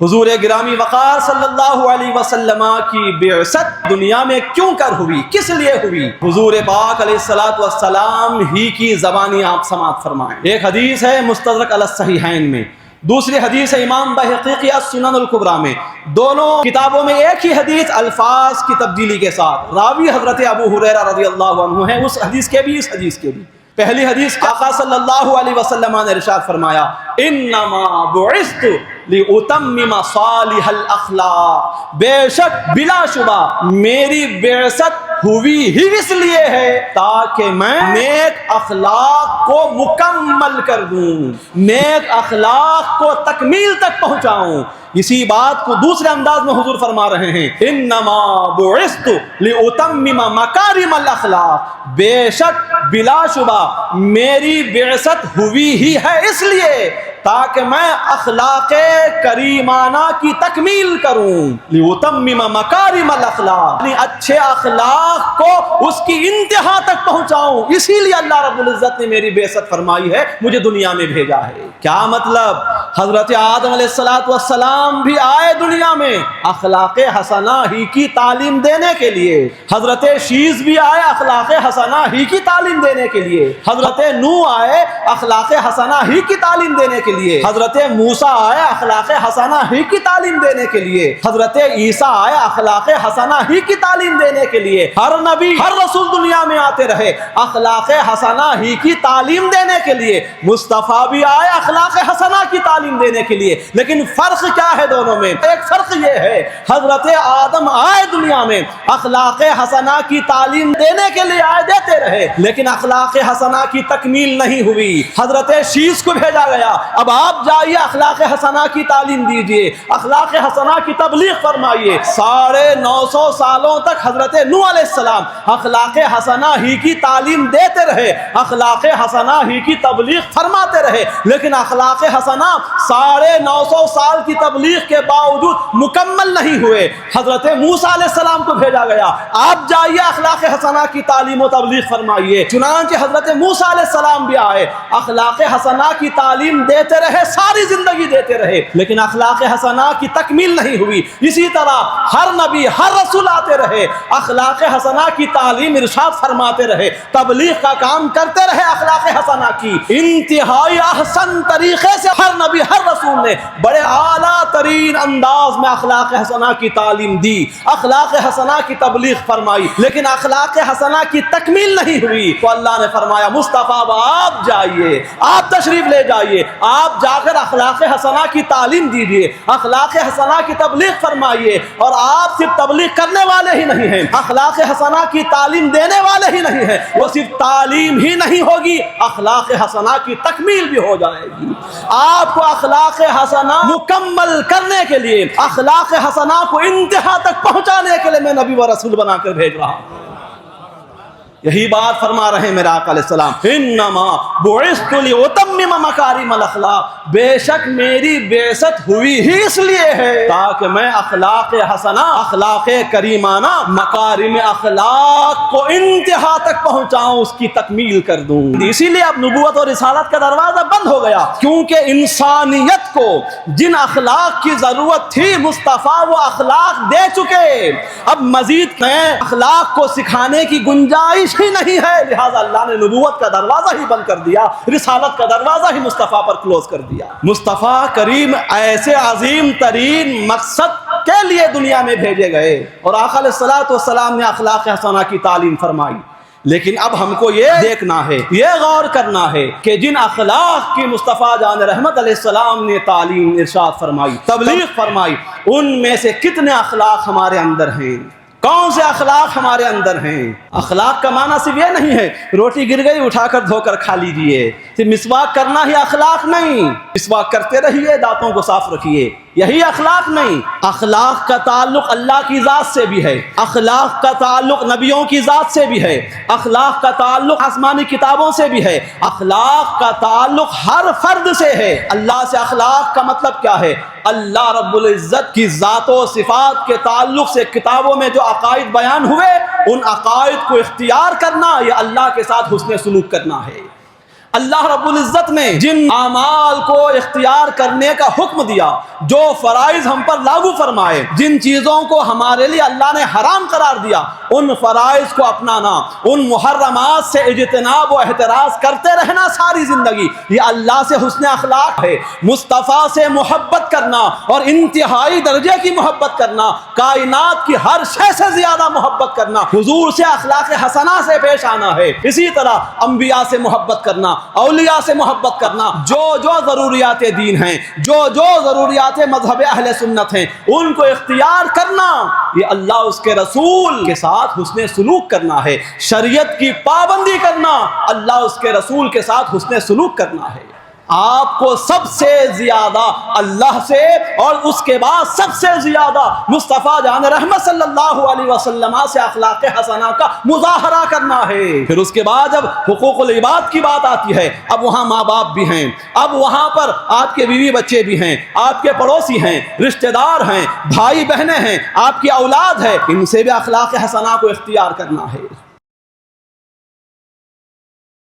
حضور گرامی وقار صلی اللہ علیہ وسلم کی بعثت دنیا میں کیوں کر ہوئی، کس لیے ہوئی؟ حضور پاک علیہ الصلوۃ والسلام ہی کی زبانی آپ سماعت فرمائیں۔ ایک حدیث ہے مستدرک علی الصحیحین میں، دوسری حدیث ہے امام بہقی کی السنن الکبریٰ میں۔ دونوں کتابوں میں ایک ہی حدیث الفاظ کی تبدیلی کے ساتھ، راوی حضرت ابو ہریرہ رضی اللہ عنہ ہیں، اس حدیث کے بھی اس حدیث کے بھی۔ پہلی حدیث آقا صلی اللہ علیہ وسلم نے ارشاد فرمایا، انما بعثت لأتمم صالح الاخلاق، بے شک بلا شبہ میری بعثت ہوئی ہی اس لیے ہے تاکہ میں نیک اخلاق کو مکمل کر دوں، نیک اخلاق کو تکمیل تک پہنچاؤں۔ اسی بات کو دوسرے انداز میں حضور فرما رہے ہیں، انما بعثت لأتمم مکارم الاخلاق، بے شک بلا شبہ میری بعثت ہوئی ہی ہے اس لیے تاکہ میں اخلاق کریمانہ کی تکمیل کروں، لِأُتَمِّمَ مَكَارِمَ الْأَخْلَاقِ، یعنی اچھے اخلاق کو اس کی انتہا تک پہنچاؤں۔ اسی لیے اللہ رب العزت نے میری بعثت فرمائی ہے، مجھے دنیا میں بھیجا ہے۔ کیا مطلب؟ حضرت آدم علیہ السلام بھی آئے دنیا میں اخلاق حسنہ ہی کی تعلیم دینے کے لیے، حضرت شیس بھی آئے اخلاق حسنہ ہی کی تعلیم دینے کے لیے، حضرت نوح آئے اخلاق حسنہ ہی کی تعلیم دینے کے لیے، حضرت موسیٰ آئے اخلاق حسنہ ہی کی تعلیم دینے کے لیے، حضرت عیسیٰ آئے اخلاق حسنہ ہی کی تعلیم دینے کے لیے۔ ہر نبی ہر رسول دنیا میں آتے رہے اخلاق حسنہ ہی کی تعلیم دینے کے لیے، مصطفیٰ بھی آئے اخلاق حسنہ کی تعلیم دینے کے لیے۔ لیکن فرق کیا ہے دونوں میں؟ ایک فرق یہ ہے، حضرت آدم آئے دنیا میں اخلاق حسنہ کی تعلیم دینے کے لیے آئے، دیتے رہے، لیکن اخلاق حسنہ کی تکمیل نہیں ہوئی۔ حضرت شیس کو بھیجا گیا، اب آپ جائیے اخلاق حسنہ کی تعلیم دیجئے، اخلاق حسنہ کی تبلیغ فرمائیے۔ 950 سالوں تک حضرت نوح علیہ السلام اخلاق حسنہ ہی کی تعلیم دیتے رہے، اخلاق حسنہ ہی کی تبلیغ فرماتے رہے، لیکن اخلاق حسنہ 950 سال کی تبلیغ کے باوجود مکمل نہیں ہوئے۔ حضرت موسیٰ علیہ السلام کو بھیجا گیا، آپ جائیے اخلاق حسنہ کی تعلیم و تبلیغ فرمائیے۔ چنانچہ حضرت موسیٰ علیہ السلام بھی آئے، اخلاق حسنہ کی تعلیم دیتے رہے، ساری زندگی دیتے رہے، لیکن اخلاق حسنہ کی تکمیل نہیں ہوئی۔ اسی طرح ہر نبی ہر رسول آتے رہے، اخلاق حسنہ کی تعلیم ارشاد فرماتے رہے، تبلیغ کا کام کرتے رہے اخلاق حسنہ کی۔ انتہائی احسن طریقے سے ہر نبی ہر رسول نے بڑے اعلیٰ ترین انداز میں اخلاق حسنہ کی تعلیم دی، اخلاق حسنہ کی تبلیغ فرمائی، لیکن اخلاق حسنہ کی تکمیل نہیں ہوئی۔ تو اللہ نے فرمایا، مصطفیٰ آپ جائیے، آپ تشریف لے جائیے، آپ جا کر اخلاق حسنہ کی تعلیم دیجیے، اخلاق حسنہ کی تبلیغ فرمائیے۔ اور آپ صرف تبلیغ کرنے والے ہی نہیں ہیں، اخلاق حسنہ کی تعلیم دینے والے ہی نہیں ہیں، وہ صرف تعلیم ہی نہیں ہوگی، اخلاق حسنہ کی تکمیل بھی ہو جائے گی۔ آپ کو اخلاق حسنہ مکمل کرنے کے لیے، اخلاق حسنہ کو انتہا تک پہنچانے کے لیے میں نبی و رسول بنا کر بھیج رہا ہوں۔ یہی بات فرما رہے ہیں میرے آقا علیہ السلام، انما بعثت لأتمم مکارم الاخلاق، بے شک میری بعثت ہوئی ہی اس لیے ہے تاکہ میں اخلاق حسنہ، اخلاق کریمانہ، مکارم اخلاق کو انتہا تک پہنچاؤں، اس کی تکمیل کر دوں۔ اسی لیے اب نبوت اور رسالت کا دروازہ بند ہو گیا، کیونکہ انسانیت کو جن اخلاق کی ضرورت تھی مصطفیٰ وہ اخلاق دے چکے، اب مزید نئے اخلاق کو سکھانے کی گنجائش ہی نہیں ہے، لہذا اللہ نے نبوت کا دروازہ ہی بند کر دیا، رسالت کا دروازہ ہی مصطفیٰ پر کلوز کر دیا۔ مصطفیٰ کریم ایسے عظیم ترین مقصد کے لیے دنیا میں بھیجے گئے، اور آقا علیہ الصلوۃ والسلام نے اخلاق حسنہ کی تعلیم فرمائی۔ لیکن اب ہم کو یہ دیکھنا ہے، یہ غور کرنا ہے کہ جن اخلاق کی مصطفیٰ جان رحمت علیہ السلام نے تعلیم ارشاد فرمائی، تبلیغ فرمائی، ان میں سے کتنے اخلاق ہمارے اندر ہیں، کون سے اخلاق ہمارے اندر ہیں۔ اخلاق کا معنی صرف یہ نہیں ہے روٹی گر گئی اٹھا کر دھو کر کھا لیجئے، صرف مسواک کرنا ہی اخلاق نہیں، مسواک کرتے رہیے، دانتوں کو صاف رکھیے، یہی اخلاق نہیں۔ اخلاق کا تعلق اللہ کی ذات سے بھی ہے، اخلاق کا تعلق نبیوں کی ذات سے بھی ہے، اخلاق کا تعلق آسمانی کتابوں سے بھی ہے، اخلاق کا تعلق ہر فرد سے ہے۔ اللہ سے اخلاق کا مطلب کیا ہے؟ اللہ رب العزت کی ذات و صفات کے تعلق سے کتابوں میں جو عقائد بیان ہوئے، ان عقائد کو اختیار کرنا یہ اللہ کے ساتھ حسن سلوک کرنا ہے۔ اللہ رب العزت نے جن اعمال کو اختیار کرنے کا حکم دیا، جو فرائض ہم پر لاگو فرمائے، جن چیزوں کو ہمارے لیے اللہ نے حرام قرار دیا، ان فرائض کو اپنانا، ان محرمات سے اجتناب و احتراز کرتے رہنا ساری زندگی، یہ اللہ سے حسن اخلاق ہے۔ مصطفیٰ سے محبت کرنا اور انتہائی درجے کی محبت کرنا، کائنات کی ہر شے سے زیادہ محبت کرنا، حضور سے اخلاق حسنہ سے پیش آنا ہے۔ اسی طرح انبیاء سے محبت کرنا، اولیاء سے محبت کرنا، جو ضروریات دین ہیں، جو ضروریات مذہب اہل سنت ہیں، ان کو اختیار کرنا، یہ اللہ اس کے رسول کے ساتھ حسن سلوک کرنا ہے۔ شریعت کی پابندی کرنا، اللہ اس کے رسول کے ساتھ حسن سلوک کرنا ہے۔ آپ کو سب سے زیادہ اللہ سے اور اس کے بعد سب سے زیادہ مصطفیٰ جان رحمت صلی اللہ علیہ وسلم سے اخلاق حسنہ کا مظاہرہ کرنا ہے۔ پھر اس کے بعد جب حقوق العباد کی بات آتی ہے، اب وہاں ماں باپ بھی ہیں، اب وہاں پر آپ کے بیوی بچے بھی ہیں، آپ کے پڑوسی ہیں، رشتہ دار ہیں، بھائی بہنیں ہیں، آپ کی اولاد ہے، ان سے بھی اخلاق حسنہ کو اختیار کرنا ہے۔